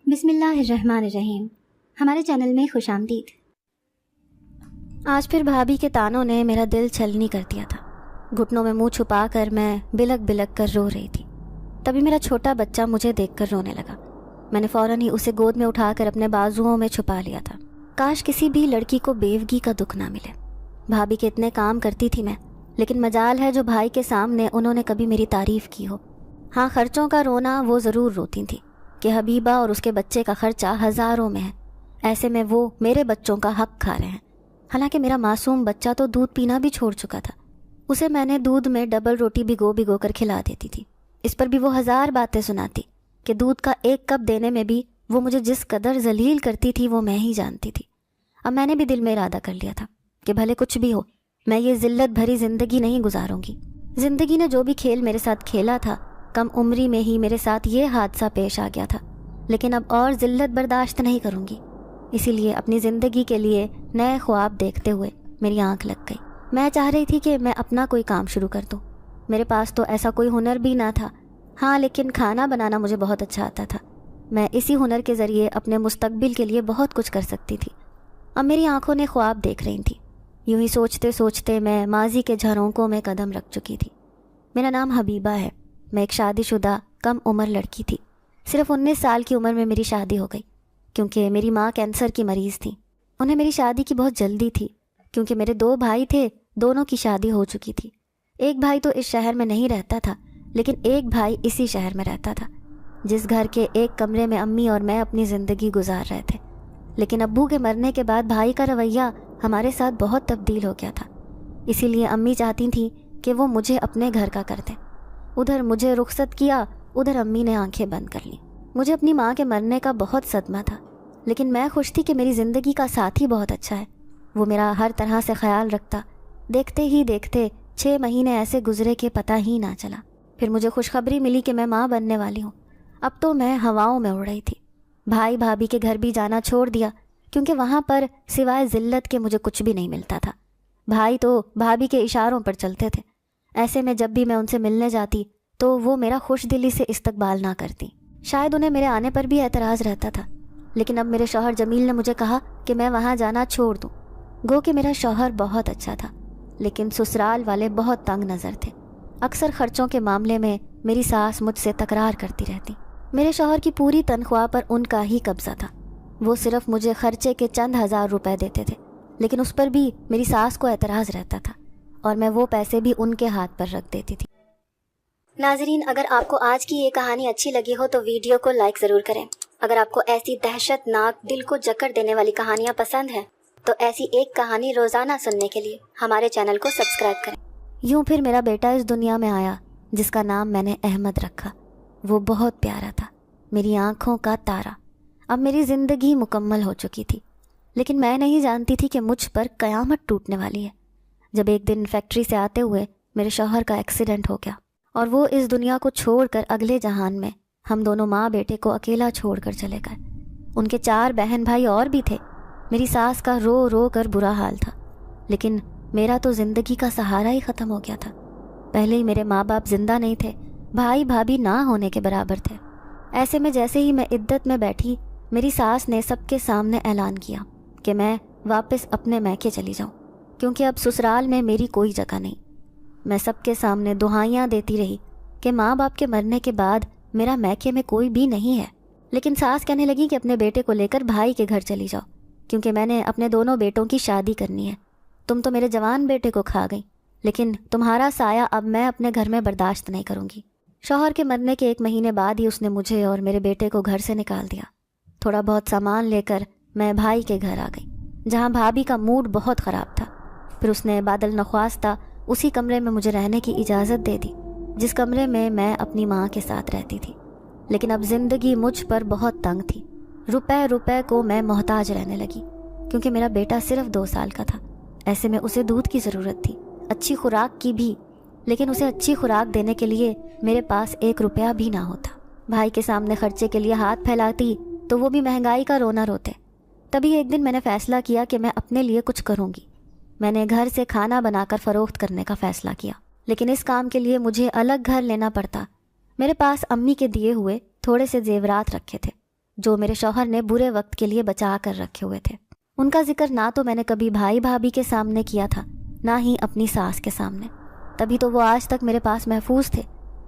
بسم اللہ الرحمن الرحیم۔ ہمارے چینل میں خوش آمدید۔ آج پھر بھابھی کے تانوں نے میرا دل چھلنی کر دیا تھا۔ گھٹنوں میں منہ چھپا کر میں بلک بلک کر رو رہی تھی۔ تبھی میرا چھوٹا بچہ مجھے دیکھ کر رونے لگا۔ میں نے فوراً ہی اسے گود میں اٹھا کر اپنے بازوؤں میں چھپا لیا تھا۔ کاش کسی بھی لڑکی کو بیوگی کا دکھ نہ ملے۔ بھابھی کے اتنے کام کرتی تھی میں، لیکن مجال ہے جو بھائی کے سامنے انہوں نے کبھی میری تعریف کی ہو۔ ہاں، خرچوں کا رونا وہ ضرور روتی تھی کہ حبیبہ اور اس کے بچے کا خرچہ ہزاروں میں ہے، ایسے میں وہ میرے بچوں کا حق کھا رہے ہیں۔ حالانکہ میرا معصوم بچہ تو دودھ پینا بھی چھوڑ چکا تھا۔ اسے میں نے دودھ میں ڈبل روٹی بھگو کر کھلا دیتی تھی۔ اس پر بھی وہ ہزار باتیں سناتی کہ دودھ کا ایک کپ دینے میں بھی وہ مجھے جس قدر ذلیل کرتی تھی وہ میں ہی جانتی تھی۔ اب میں نے بھی دل میں ارادہ کر لیا تھا کہ بھلے کچھ بھی ہو، میں یہ ذلت بھری زندگی نہیں گزاروں گی۔ زندگی نے جو بھی کھیل میرے ساتھ کھیلا تھا، کم عمری میں ہی میرے ساتھ یہ حادثہ پیش آ گیا تھا، لیکن اب اور ذلت برداشت نہیں کروں گی۔ اسی لیے اپنی زندگی کے لیے نئے خواب دیکھتے ہوئے میری آنکھ لگ گئی۔ میں چاہ رہی تھی کہ میں اپنا کوئی کام شروع کر دوں۔ میرے پاس تو ایسا کوئی ہنر بھی نہ تھا، ہاں لیکن کھانا بنانا مجھے بہت اچھا آتا تھا۔ میں اسی ہنر کے ذریعے اپنے مستقبل کے لیے بہت کچھ کر سکتی تھی۔ اب میری آنکھوں نے خواب دیکھ رہی تھی۔ یوں ہی سوچتے سوچتے میں ماضی کے جھرونکوں میں قدم رکھ چکی تھی۔ میرا نام حبیبہ ہے۔ میں ایک شادی شدہ کم عمر لڑکی تھی۔ صرف 19 سال کی عمر میں میری شادی ہو گئی، کیونکہ میری ماں کینسر کی مریض تھیں۔ انہیں میری شادی کی بہت جلدی تھی، کیونکہ میرے 2 بھائی تھے، دونوں کی شادی ہو چکی تھی۔ ایک بھائی تو اس شہر میں نہیں رہتا تھا، لیکن ایک بھائی اسی شہر میں رہتا تھا، جس گھر کے ایک کمرے میں امی اور میں اپنی زندگی گزار رہے تھے۔ لیکن ابو کے مرنے کے بعد بھائی کا رویہ ہمارے ساتھ بہت تبدیل ہو گیا تھا۔ اسی لیے امی چاہتی تھیں کہ وہ مجھے اپنے گھر کا کر دیں۔ ادھر مجھے رخصت کیا، ادھر امی نے آنکھیں بند کر لیں۔ مجھے اپنی ماں کے مرنے کا بہت صدمہ تھا، لیکن میں خوش تھی کہ میری زندگی کا ساتھی بہت اچھا ہے۔ وہ میرا ہر طرح سے خیال رکھتا۔ دیکھتے ہی دیکھتے 6 مہینے ایسے گزرے کہ پتہ ہی نہ چلا۔ پھر مجھے خوشخبری ملی کہ میں ماں بننے والی ہوں۔ اب تو میں ہواؤں میں اڑ رہی تھی۔ بھائی بھابھی کے گھر بھی جانا چھوڑ دیا، کیونکہ وہاں پر سوائے ذلت کے مجھے کچھ بھی نہیں ملتا تھا۔ بھائی تو بھابھی کے اشاروں پر چلتے تھے۔ ایسے میں جب بھی میں ان سے ملنے جاتی تو وہ میرا خوش دلی سے استقبال نہ کرتی۔ شاید انہیں میرے آنے پر بھی اعتراض رہتا تھا، لیکن اب میرے شوہر جمیل نے مجھے کہا کہ میں وہاں جانا چھوڑ دوں۔ گو کہ میرا شوہر بہت اچھا تھا، لیکن سسرال والے بہت تنگ نظر تھے۔ اکثر خرچوں کے معاملے میں میری ساس مجھ سے تکرار کرتی رہتی۔ میرے شوہر کی پوری تنخواہ پر ان کا ہی قبضہ تھا۔ وہ صرف مجھے خرچے کے چند ہزار روپے دیتے تھے، لیکن اس پر بھی میری ساس کو اعتراض رہتا تھا، اور میں وہ پیسے بھی ان کے ہاتھ پر رکھ دیتی تھی۔ ناظرین، اگر آپ کو آج کی یہ کہانی اچھی لگی ہو تو ویڈیو کو لائک ضرور کریں۔ اگر آپ کو ایسی دہشت ناک دل کو جکڑ دینے والی کہانیاں پسند ہیں تو ایسی ایک کہانی روزانہ سننے کے لیے ہمارے چینل کو سبسکرائب کریں۔ یوں پھر میرا بیٹا اس دنیا میں آیا، جس کا نام میں نے احمد رکھا۔ وہ بہت پیارا تھا، میری آنکھوں کا تارا۔ اب میری زندگی مکمل ہو چکی تھی، لیکن میں نہیں جانتی تھی کہ مجھ پر قیامت ٹوٹنے والی ہے، جب ایک دن فیکٹری سے آتے ہوئے میرے شوہر کا ایکسیڈنٹ ہو گیا، اور وہ اس دنیا کو چھوڑ کر اگلے جہان میں ہم دونوں ماں بیٹے کو اکیلا چھوڑ کر چلے گئے۔ ان کے 4 بہن بھائی اور بھی تھے۔ میری ساس کا رو رو کر برا حال تھا، لیکن میرا تو زندگی کا سہارا ہی ختم ہو گیا تھا۔ پہلے ہی میرے ماں باپ زندہ نہیں تھے، بھائی بھابھی نہ ہونے کے برابر تھے۔ ایسے میں جیسے ہی میں عدت میں بیٹھی، میری ساس نے سب کے سامنے اعلان کیا کہ میں واپس اپنے میکے چلی جاؤں، کیونکہ اب سسرال میں میری کوئی جگہ نہیں۔ میں سب کے سامنے دعائیاں دیتی رہی کہ ماں باپ کے مرنے کے بعد میرا میکے میں کوئی بھی نہیں ہے، لیکن ساس کہنے لگی کہ اپنے بیٹے کو لے کر بھائی کے گھر چلی جاؤ، کیونکہ میں نے اپنے دونوں بیٹوں کی شادی کرنی ہے۔ تم تو میرے جوان بیٹے کو کھا گئی، لیکن تمہارا سایہ اب میں اپنے گھر میں برداشت نہیں کروں گی۔ شوہر کے مرنے کے 1 مہینے بعد ہی اس نے مجھے اور میرے بیٹے کو گھر سے نکال دیا۔ تھوڑا بہت سامان لے کر میں بھائی کے گھر آ گئی، جہاں بھابھی کا موڈ بہت خراب تھا۔ پھر اس نے بادل نخواستہ اسی کمرے میں مجھے رہنے کی اجازت دے دی، جس کمرے میں میں اپنی ماں کے ساتھ رہتی تھی۔ لیکن اب زندگی مجھ پر بہت تنگ تھی۔ روپے کو میں محتاج رہنے لگی، کیونکہ میرا بیٹا صرف 2 سال کا تھا۔ ایسے میں اسے دودھ کی ضرورت تھی، اچھی خوراک کی بھی، لیکن اسے اچھی خوراک دینے کے لیے میرے پاس 1 روپیہ بھی نہ ہوتا۔ بھائی کے سامنے خرچے کے لیے ہاتھ پھیلاتی تو وہ بھی مہنگائی کا رونا روتے۔ تبھی ایک دن میں نے فیصلہ کیا کہ میں اپنے لیے کچھ کروں گی۔ میں نے گھر سے کھانا بنا کر فروخت کرنے کا فیصلہ کیا، لیکن اس کام کے لیے مجھے الگ گھر لینا پڑتا۔ میرے پاس امی کے دیے ہوئے تھوڑے سے زیورات رکھے تھے، جو میرے شوہر نے برے وقت کے لیے بچا کر رکھے ہوئے تھے۔ ان کا ذکر نہ تو میں نے کبھی بھائی بھابھی کے سامنے کیا تھا، نہ ہی اپنی ساس کے سامنے، تبھی تو وہ آج تک میرے پاس محفوظ تھے،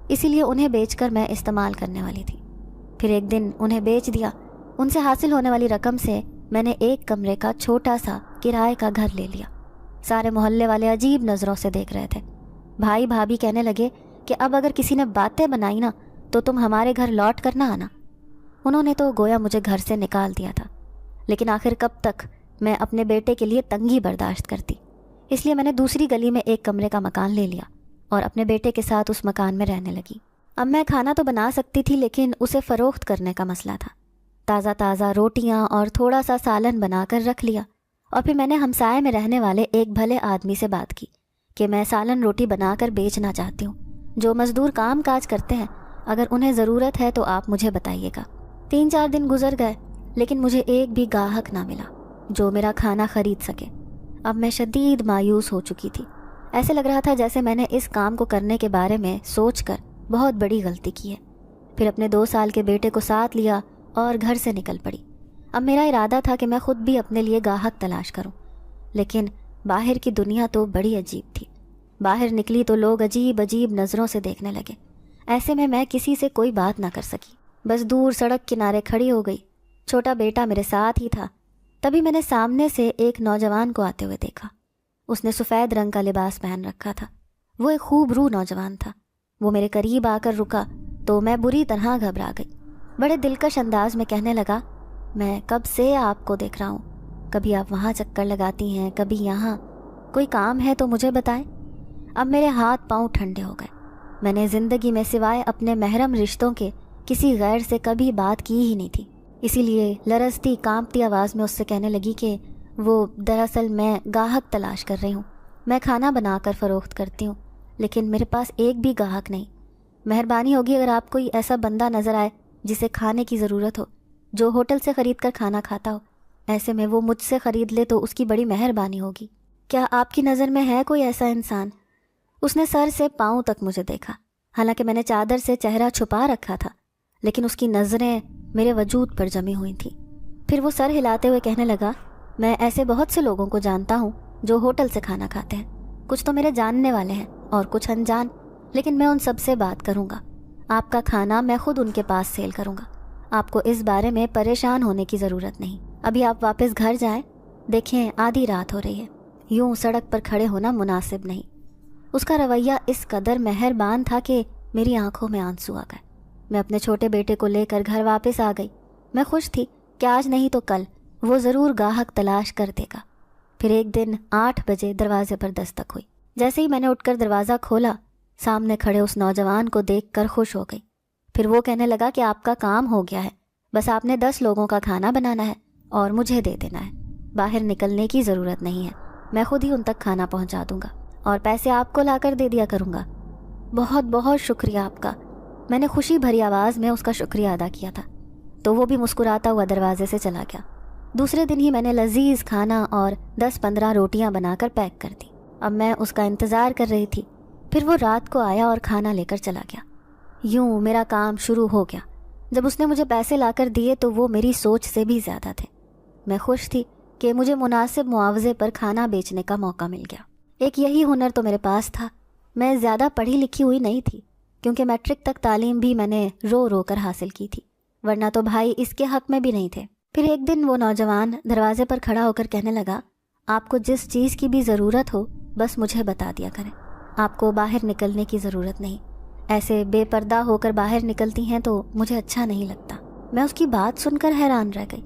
اسی لیے انہیں بیچ کر میں استعمال کرنے والی تھی۔ پھر ایک دن انہیں بیچ دیا۔ ان سے حاصل ہونے والی رقم سے میں نے ایک کمرے کا چھوٹا سا کرائے کا گھر لے لیا۔ سارے محلے والے عجیب نظروں سے دیکھ رہے تھے۔ بھائی بھابھی کہنے لگے کہ اب اگر کسی نے باتیں بنائی نا تو تم ہمارے گھر لوٹ کر نہ آنا۔ انہوں نے تو گویا مجھے گھر سے نکال دیا تھا، لیکن آخر کب تک میں اپنے بیٹے کے لیے تنگی برداشت کرتی، اس لیے میں نے دوسری گلی میں ایک کمرے کا مکان لے لیا اور اپنے بیٹے کے ساتھ اس مکان میں رہنے لگی۔ اب میں کھانا تو بنا سکتی تھی، لیکن اسے فروخت کرنے کا مسئلہ تھا۔ تازہ تازہ روٹیاں اور تھوڑا سا سالن بنا کر رکھ لیا، اور پھر میں نے ہمسائے میں رہنے والے ایک بھلے آدمی سے بات کی کہ میں سالن روٹی بنا کر بیچنا چاہتی ہوں۔ جو مزدور کام کاج کرتے ہیں، اگر انہیں ضرورت ہے تو آپ مجھے بتائیے گا۔ 3-4 دن گزر گئے، لیکن مجھے ایک بھی گاہک نہ ملا جو میرا کھانا خرید سکے۔ اب میں شدید مایوس ہو چکی تھی۔ ایسے لگ رہا تھا جیسے میں نے اس کام کو کرنے کے بارے میں سوچ کر بہت بڑی غلطی کی ہے۔ پھر اپنے 2 سال کے بیٹے کو ساتھ لیا اور گھر سے نکل پڑی۔ اب میرا ارادہ تھا کہ میں خود بھی اپنے لیے گاہک تلاش کروں، لیکن باہر کی دنیا تو بڑی عجیب تھی۔ باہر نکلی تو لوگ عجیب عجیب نظروں سے دیکھنے لگے۔ ایسے میں کسی سے کوئی بات نہ کر سکی، بس دور سڑک کنارے کھڑی ہو گئی۔ چھوٹا بیٹا میرے ساتھ ہی تھا۔ تبھی میں نے سامنے سے ایک نوجوان کو آتے ہوئے دیکھا۔ اس نے سفید رنگ کا لباس پہن رکھا تھا۔ وہ ایک خوب روح نوجوان تھا۔ وہ میرے قریب آ کر رکا تو میں بری طرح گھبرا گئی۔ بڑے دلکش انداز میں کہنے لگا، میں کب سے آپ کو دیکھ رہا ہوں، کبھی آپ وہاں چکر لگاتی ہیں، کبھی یہاں، کوئی کام ہے تو مجھے بتائیں۔ اب میرے ہاتھ پاؤں ٹھنڈے ہو گئے۔ میں نے زندگی میں سوائے اپنے محرم رشتوں کے کسی غیر سے کبھی بات کی ہی نہیں تھی، اسی لیے لرزتی کانپتی آواز میں اس سے کہنے لگی کہ وہ دراصل میں گاہک تلاش کر رہی ہوں۔ میں کھانا بنا کر فروخت کرتی ہوں، لیکن میرے پاس ایک بھی گاہک نہیں۔ مہربانی ہوگی اگر آپ کوئی ایسا بندہ نظر آئے جسے کھانے کی ضرورت ہو، جو ہوٹل سے خرید کر کھانا کھاتا ہو، ایسے میں وہ مجھ سے خرید لے تو اس کی بڑی مہربانی ہوگی۔ کیا آپ کی نظر میں ہے کوئی ایسا انسان؟ اس نے سر سے پاؤں تک مجھے دیکھا، حالانکہ میں نے چادر سے چہرہ چھپا رکھا تھا، لیکن اس کی نظریں میرے وجود پر جمی ہوئی تھیں۔ پھر وہ سر ہلاتے ہوئے کہنے لگا، میں ایسے بہت سے لوگوں کو جانتا ہوں جو ہوٹل سے کھانا کھاتے ہیں، کچھ تو میرے جاننے والے ہیں اور کچھ انجان، لیکن میں ان سب سے بات کروں گا۔ آپ کا کھانا میں خود ان کے پاس سیل کروں گا۔ آپ کو اس بارے میں پریشان ہونے کی ضرورت نہیں۔ ابھی آپ واپس گھر جائیں، دیکھیں آدھی رات ہو رہی ہے، یوں سڑک پر کھڑے ہونا مناسب نہیں۔ اس کا رویہ اس قدر مہربان تھا کہ میری آنکھوں میں آنسو آ گئے۔ میں اپنے چھوٹے بیٹے کو لے کر گھر واپس آ گئی۔ میں خوش تھی کہ آج نہیں تو کل وہ ضرور گاہک تلاش کر دے گا۔ پھر ایک دن 8 بجے دروازے پر دستک ہوئی۔ جیسے ہی میں نے اٹھ کر دروازہ کھولا، سامنے کھڑے اس نوجوان کو دیکھ کر خوش ہو گئی۔ پھر وہ کہنے لگا کہ آپ کا کام ہو گیا ہے، بس آپ نے 10 لوگوں کا کھانا بنانا ہے اور مجھے دے دینا ہے۔ باہر نکلنے کی ضرورت نہیں ہے، میں خود ہی ان تک کھانا پہنچا دوں گا اور پیسے آپ کو لا کر دے دیا کروں گا۔ بہت بہت شکریہ آپ کا۔ میں نے خوشی بھری آواز میں اس کا شکریہ ادا کیا تھا، تو وہ بھی مسکراتا ہوا دروازے سے چلا گیا۔ دوسرے دن ہی میں نے لذیذ کھانا اور 10-15 روٹیاں بنا کر پیک کر دی۔ اب میں اس کا انتظار کر رہی تھی۔ پھر وہ رات کو آیا اور کھانا لے کر چلا گیا۔ یوں میرا کام شروع ہو گیا۔ جب اس نے مجھے پیسے لا کر دیے تو وہ میری سوچ سے بھی زیادہ تھے۔ میں خوش تھی کہ مجھے مناسب معاوضے پر کھانا بیچنے کا موقع مل گیا۔ ایک یہی ہنر تو میرے پاس تھا۔ میں زیادہ پڑھی لکھی ہوئی نہیں تھی، کیونکہ میٹرک تک تعلیم بھی میں نے رو رو کر حاصل کی تھی، ورنہ تو بھائی اس کے حق میں بھی نہیں تھے۔ پھر ایک دن وہ نوجوان دروازے پر کھڑا ہو کر کہنے لگا، آپ کو جس چیز کی بھی ضرورت ہو بس مجھے بتا دیا کریں، آپ کو باہر نکلنے کی ضرورت نہیں۔ ایسے بے پردہ ہو کر باہر نکلتی ہیں تو مجھے اچھا نہیں لگتا۔ میں اس کی بات سن کر حیران رہ گئی۔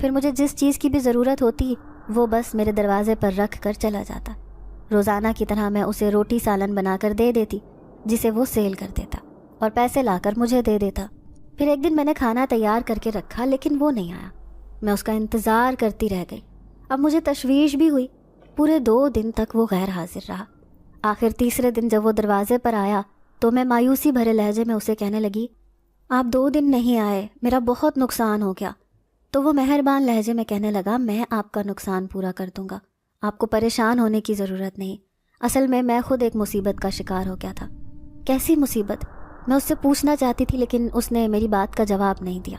پھر مجھے جس چیز کی بھی ضرورت ہوتی وہ بس میرے دروازے پر رکھ کر چلا جاتا۔ روزانہ کی طرح میں اسے روٹی سالن بنا کر دے دیتی، جسے وہ سیل کر دیتا اور پیسے لا کر مجھے دے دیتا۔ پھر ایک دن میں نے کھانا تیار کر کے رکھا، لیکن وہ نہیں آیا۔ میں اس کا انتظار کرتی رہ گئی۔ اب مجھے تشویش بھی ہوئی۔ پورے 2 دن تک وہ غیر حاضر رہا۔ آخر تیسرے دن جب وہ دروازے پر آیا تو میں مایوسی بھرے لہجے میں اسے کہنے لگی، آپ 2 دن نہیں آئے، میرا بہت نقصان ہو گیا۔ تو وہ مہربان لہجے میں کہنے لگا، میں آپ کا نقصان پورا کر دوں گا، آپ کو پریشان ہونے کی ضرورت نہیں۔ اصل میں خود ایک مصیبت کا شکار ہو گیا تھا۔ کیسی مصیبت؟ میں اس سے پوچھنا چاہتی تھی، لیکن اس نے میری بات کا جواب نہیں دیا۔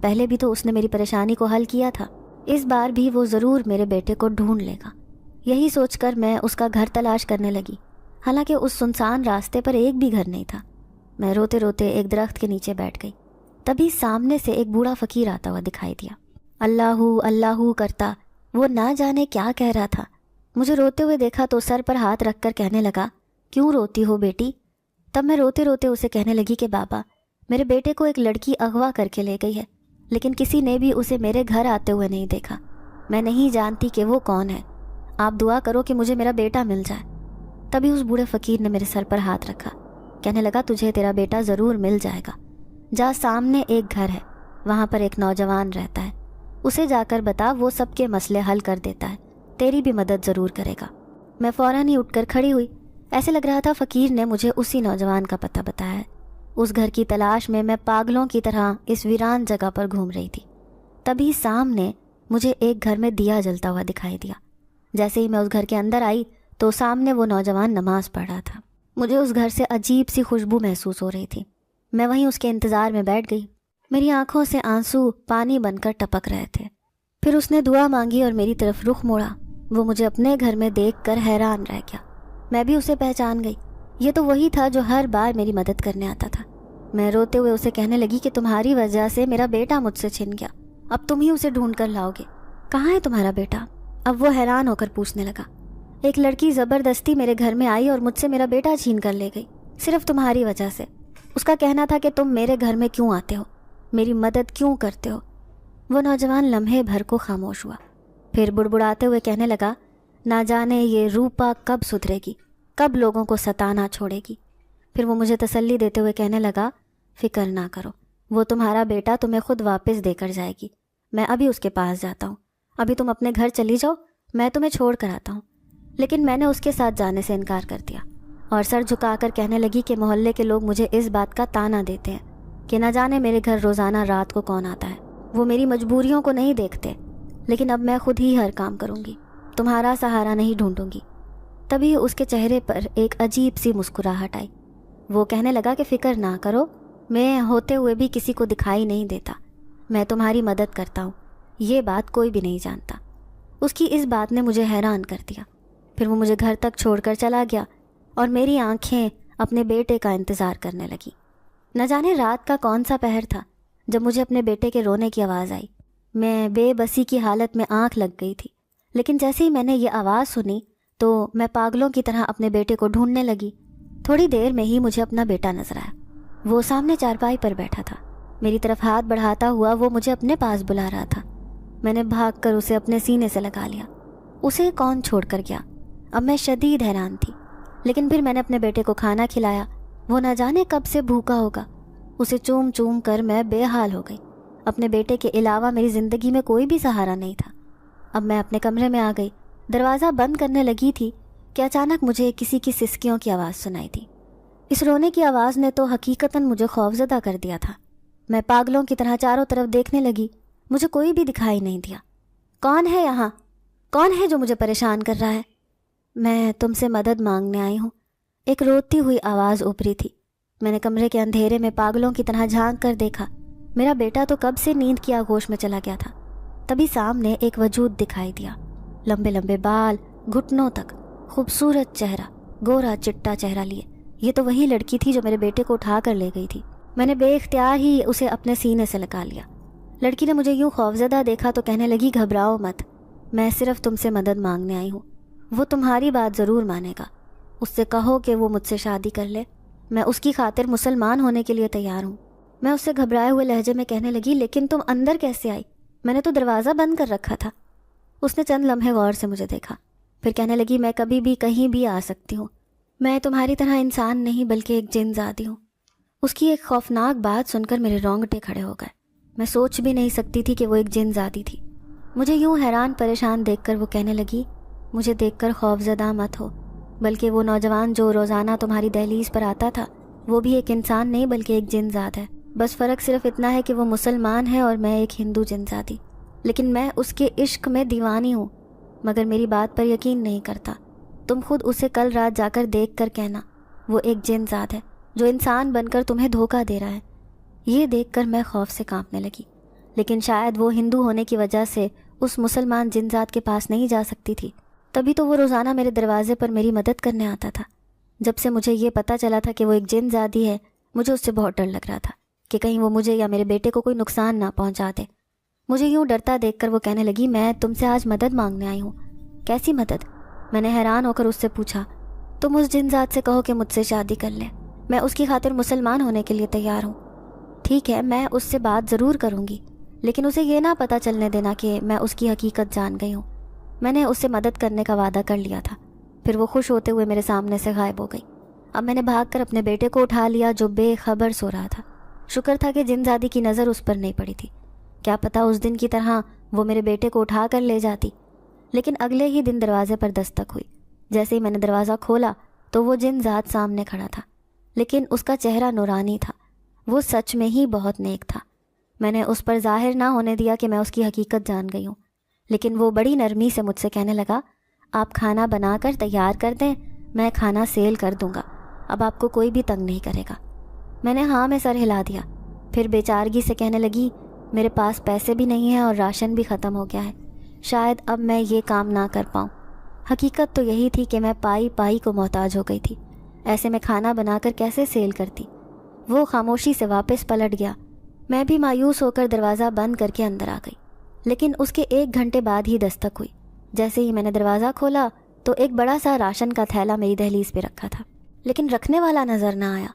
پہلے بھی تو اس نے میری پریشانی کو حل کیا تھا، اس بار بھی وہ ضرور میرے بیٹے کو ڈھونڈ لے گا۔ یہی سوچ کر میں اس کا گھر تلاش کرنے لگی، حالانکہ اس سنسان راستے پر ایک بھی گھر نہیں تھا۔ میں روتے روتے ایک درخت کے نیچے بیٹھ گئی۔ تبھی سامنے سے ایک بوڑھا فقیر آتا ہوا دکھائی دیا، اللہ اللہ کرتا، وہ نہ جانے کیا کہہ رہا تھا۔ مجھے روتے ہوئے دیکھا تو سر پر ہاتھ رکھ کر کہنے لگا، کیوں روتی ہو بیٹی؟ تب میں روتے روتے اسے کہنے لگی کہ بابا، میرے بیٹے کو ایک لڑکی اغوا کر کے لے گئی ہے، لیکن کسی نے بھی اسے میرے گھر آتے ہوئے نہیں دیکھا۔ میں نہیں جانتی کہ وہ کون ہے، آپ دعا کرو کہ مجھے میرا بیٹا مل جائے۔ تبھی اس بوڑھے فقیر نے میرے سر پر ہاتھ رکھا، کہنے لگا، تجھے تیرا بیٹا ضرور مل جائے گا۔ جا، سامنے ایک گھر ہے، وہاں پر ایک نوجوان رہتا ہے، اسے جا کر بتا، وہ سب کے مسئلے حل کر دیتا ہے، تیری بھی مدد ضرور کرے گا۔ میں فوراً ہی اٹھ کر کھڑی ہوئی۔ ایسے لگ رہا تھا فقیر نے مجھے اسی نوجوان کا پتہ بتایا ہے۔ اس گھر کی تلاش میں پاگلوں کی طرح اس ویران جگہ پر گھوم رہی تھی۔ تبھی سامنے مجھے ایک گھر میں دیا جلتا ہوا دکھائی دیا۔ جیسے ہی میں اس گھر کے اندر آئی تو سامنے وہ نوجوان نماز پڑھ رہا تھا۔ مجھے اس گھر سے عجیب سی خوشبو محسوس ہو رہی تھی۔ میں وہیں اس کے انتظار میں بیٹھ گئی۔ میری آنکھوں سے آنسو پانی بن کر ٹپک رہے تھے۔ پھر اس نے دعا مانگی اور میری طرف رخ موڑا۔ وہ مجھے اپنے گھر میں دیکھ کر حیران رہ گیا۔ میں بھی اسے پہچان گئی، یہ تو وہی تھا جو ہر بار میری مدد کرنے آتا تھا۔ میں روتے ہوئے اسے کہنے لگی کہ تمہاری وجہ سے میرا بیٹا مجھ سے چھن گیا، اب تم ہی اسے ڈھونڈ کر لاؤ گے۔ کہاں ہے تمہارا بیٹا؟ اب وہ حیران ہو کر پوچھنے لگا۔ ایک لڑکی زبردستی میرے گھر میں آئی اور مجھ سے میرا بیٹا چھین کر لے گئی، صرف تمہاری وجہ سے۔ اس کا کہنا تھا کہ تم میرے گھر میں کیوں آتے ہو، میری مدد کیوں کرتے ہو۔ وہ نوجوان لمحے بھر کو خاموش ہوا، پھر بڑبڑاتے ہوئے کہنے لگا، نہ جانے یہ روپا کب سدھرے گی، کب لوگوں کو ستانا چھوڑے گی۔ پھر وہ مجھے تسلی دیتے ہوئے کہنے لگا، فکر نہ کرو، وہ تمہارا بیٹا تمہیں خود واپس دے کر جائے گی۔ میں ابھی اس کے پاس جاتا ہوں، ابھی تم اپنے گھر چلی جاؤ، میں تمہیں چھوڑ کر آتا ہوں۔ لیکن میں نے اس کے ساتھ جانے سے انکار کر دیا اور سر جھکا کر کہنے لگی کہ محلے کے لوگ مجھے اس بات کا تانا دیتے ہیں کہ نہ جانے میرے گھر روزانہ رات کو کون آتا ہے۔ وہ میری مجبوریوں کو نہیں دیکھتے، لیکن اب میں خود ہی ہر کام کروں گی، تمہارا سہارا نہیں ڈھونڈوں گی۔ تبھی اس کے چہرے پر ایک عجیب سی مسکراہٹ آئی۔ وہ کہنے لگا کہ فکر نہ کرو، میں ہوتے ہوئے بھی کسی کو دکھائی نہیں دیتا، میں تمہاری مدد کرتا ہوں، یہ بات کوئی بھی نہیں جانتا۔ اس کی اس بات نے مجھے حیران کر دیا۔ پھر وہ مجھے گھر تک چھوڑ کر چلا گیا اور میری آنکھیں اپنے بیٹے کا انتظار کرنے لگی۔ نہ جانے رات کا کون سا پہر تھا جب مجھے اپنے بیٹے کے رونے کی آواز آئی۔ میں بے بسی کی حالت میں آنکھ لگ گئی تھی، لیکن جیسے ہی میں نے یہ آواز سنی تو میں پاگلوں کی طرح اپنے بیٹے کو ڈھونڈنے لگی۔ تھوڑی دیر میں ہی مجھے اپنا بیٹا نظر آیا۔ وہ سامنے چارپائی پر بیٹھا تھا، میری طرف ہاتھ بڑھاتا ہوا وہ مجھے اپنے پاس بلا رہا تھا۔ میں نے بھاگ کر اسے اپنے سینے سے لگا لیا۔ اسے کون چھوڑ کر گیا؟ اب میں شدید حیران تھی، لیکن پھر میں نے اپنے بیٹے کو کھانا کھلایا۔ وہ نہ جانے کب سے بھوکا ہوگا، اسے چوم چوم کر میں بے حال ہو گئی۔ اپنے بیٹے کے علاوہ میری زندگی میں کوئی بھی سہارا نہیں تھا۔ اب میں اپنے کمرے میں آ گئی، دروازہ بند کرنے لگی تھی کہ اچانک مجھے کسی کی سسکیوں کی آواز سنائی تھی۔ اس رونے کی آواز نے تو حقیقتاً مجھے خوفزدہ کر دیا تھا۔ میں پاگلوں کی طرح چاروں طرف دیکھنے لگی، مجھے کوئی بھی دکھائی نہیں دیا۔ کون ہے یہاں؟ کون ہے جو مجھے پریشان کر رہا ہے؟ میں تم سے مدد مانگنے آئی ہوں، ایک روتی ہوئی آواز اوپری تھی۔ میں نے کمرے کے اندھیرے میں پاگلوں کی طرح جھانک کر دیکھا، میرا بیٹا تو کب سے نیند کی آغوش میں چلا گیا تھا۔ تبھی سامنے ایک وجود دکھائی دیا، لمبے لمبے بال گھٹنوں تک، خوبصورت چہرہ، گورا چٹا چہرہ لیے۔ یہ تو وہی لڑکی تھی جو میرے بیٹے کو اٹھا کر لے گئی تھی۔ میں نے بے اختیار ہی اسے اپنے سینے سے لگا لیا۔ لڑکی نے مجھے یوں خوفزدہ دیکھا تو کہنے لگی، گھبراؤ مت، میں صرف تم سے مدد مانگنے آئی ہوں، وہ تمہاری بات ضرور مانے گا، اس سے کہو کہ وہ مجھ سے شادی کر لے، میں اس کی خاطر مسلمان ہونے کے لیے تیار ہوں۔ میں اس سے گھبرائے ہوئے لہجے میں کہنے لگی، لیکن تم اندر کیسے آئی؟ میں نے تو دروازہ بند کر رکھا تھا۔ اس نے چند لمحے غور سے مجھے دیکھا، پھر کہنے لگی، میں کبھی بھی کہیں بھی آ سکتی ہوں، میں تمہاری طرح انسان نہیں بلکہ ایک جن زادی ہوں۔ اس کی ایک خوفناک بات سن کر میرے رونگٹے کھڑے ہو گئے۔ میں سوچ بھی نہیں سکتی تھی کہ وہ ایک جن زادی تھی۔ مجھے یوں حیران پریشان دیکھ کر وہ کہنے لگی، مجھے دیکھ کر خوفزدہ مت ہو، بلکہ وہ نوجوان جو روزانہ تمہاری دہلیز پر آتا تھا وہ بھی ایک انسان نہیں بلکہ ایک جن زاد ہے۔ بس فرق صرف اتنا ہے کہ وہ مسلمان ہے اور میں ایک ہندو جن زادی، لیکن میں اس کے عشق میں دیوانی ہوں، مگر میری بات پر یقین نہیں کرتا۔ تم خود اسے کل رات جا کر دیکھ کر کہنا، وہ ایک جن زاد ہے جو انسان بن کر تمہیں دھوکہ دے رہا ہے۔ یہ دیکھ کر میں خوف سے کانپنے لگی، لیکن شاید وہ ہندو ہونے کی وجہ سے اس مسلمان جن ذات کے پاس نہیں جا سکتی تھی، تبھی تو وہ روزانہ میرے دروازے پر میری مدد کرنے آتا تھا۔ جب سے مجھے یہ پتہ چلا تھا کہ وہ ایک جن زادی ہے، مجھے اس سے بہت ڈر لگ رہا تھا کہ کہیں وہ مجھے یا میرے بیٹے کو کوئی نقصان نہ پہنچا دے۔ مجھے یوں ڈرتا دیکھ کر وہ کہنے لگی، میں تم سے آج مدد مانگنے آئی ہوں۔ کیسی مدد؟ میں نے حیران ہو کر اس سے پوچھا۔ تم اس جن ذات سے کہو کہ مجھ سے شادی کر لے، میں اس کی خاطر مسلمان ہونے کے لیے تیار ہوں۔ ٹھیک ہے، میں اس سے بات ضرور کروں گی، لیکن اسے یہ نہ پتہ چلنے دینا کہ میں اس کی حقیقت جان گئی ہوں۔ میں نے اس سے مدد کرنے کا وعدہ کر لیا تھا۔ پھر وہ خوش ہوتے ہوئے میرے سامنے سے غائب ہو گئی۔ اب میں نے بھاگ کر اپنے بیٹے کو اٹھا لیا جو بے خبر سو رہا تھا۔ شکر تھا کہ جن زادی کی نظر اس پر نہیں پڑی تھی، کیا پتہ اس دن کی طرح وہ میرے بیٹے کو اٹھا کر لے جاتی۔ لیکن اگلے ہی دن دروازے پر دستک ہوئی۔ جیسے ہی میں نے دروازہ کھولا تو وہ جن ذات سامنے کھڑا تھا، لیکن اس کا چہرہ نورانی تھا۔ وہ سچ میں ہی بہت نیک تھا۔ میں نے اس پر ظاہر نہ ہونے دیا کہ میں اس کی حقیقت جان گئی ہوں، لیکن وہ بڑی نرمی سے مجھ سے کہنے لگا، آپ کھانا بنا کر تیار کر دیں، میں کھانا سیل کر دوں گا، اب آپ کو کوئی بھی تنگ نہیں کرے گا۔ میں نے ہاں میں سر ہلا دیا۔ پھر بے-چارگی سے کہنے لگی، میرے پاس پیسے بھی نہیں ہیں اور راشن بھی ختم ہو گیا ہے، شاید اب میں یہ کام نہ کر پاؤں۔ حقیقت تو یہی تھی کہ میں پائی پائی کو محتاج ہو گئی تھی، ایسے میں کھانا بنا کر کیسے سیل کرتی۔ وہ خاموشی سے واپس پلٹ گیا۔ میں بھی مایوس ہو کر دروازہ بند کر کے اندر آ گئی، لیکن اس کے 1 گھنٹے بعد ہی دستک ہوئی۔ جیسے ہی میں نے دروازہ کھولا تو ایک بڑا سا راشن کا تھیلا میری دہلیز پہ رکھا تھا، لیکن رکھنے والا نظر نہ آیا۔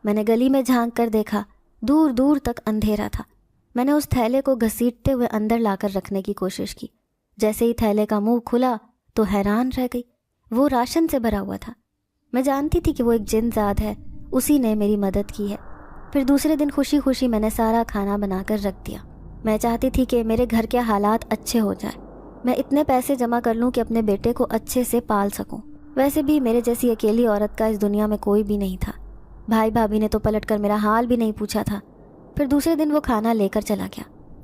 میں نے گلی میں جھانک کر دیکھا، دور دور تک اندھیرا تھا۔ میں نے اس تھیلے کو گھسیٹتے ہوئے اندر لا کر رکھنے کی کوشش کی۔ جیسے ہی تھیلے کا منہ کھلا تو حیران رہ گئی، وہ راشن سے بھرا ہوا تھا۔ میں جانتی تھی کہ وہ ایک جن ذات ہے، اسی نے میری مدد کی ہے۔ پھر دوسرے دن خوشی خوشی میں نے سارا کھانا بنا کر رکھ دیا۔ میں چاہتی تھی کہ میرے گھر کے حالات اچھے ہو جائیں، میں اتنے پیسے جمع کر لوں کہ اپنے بیٹے کو اچھے سے پال سکوں۔ ویسے بھی میرے جیسی اکیلی عورت کا اس دنیا میں کوئی بھی نہیں تھا۔ بھائی بھابھی نے تو پلٹ کر میرا حال بھی نہیں پوچھا تھا۔ پھر دوسرے دن وہ کھانا لے کر چلا گیا،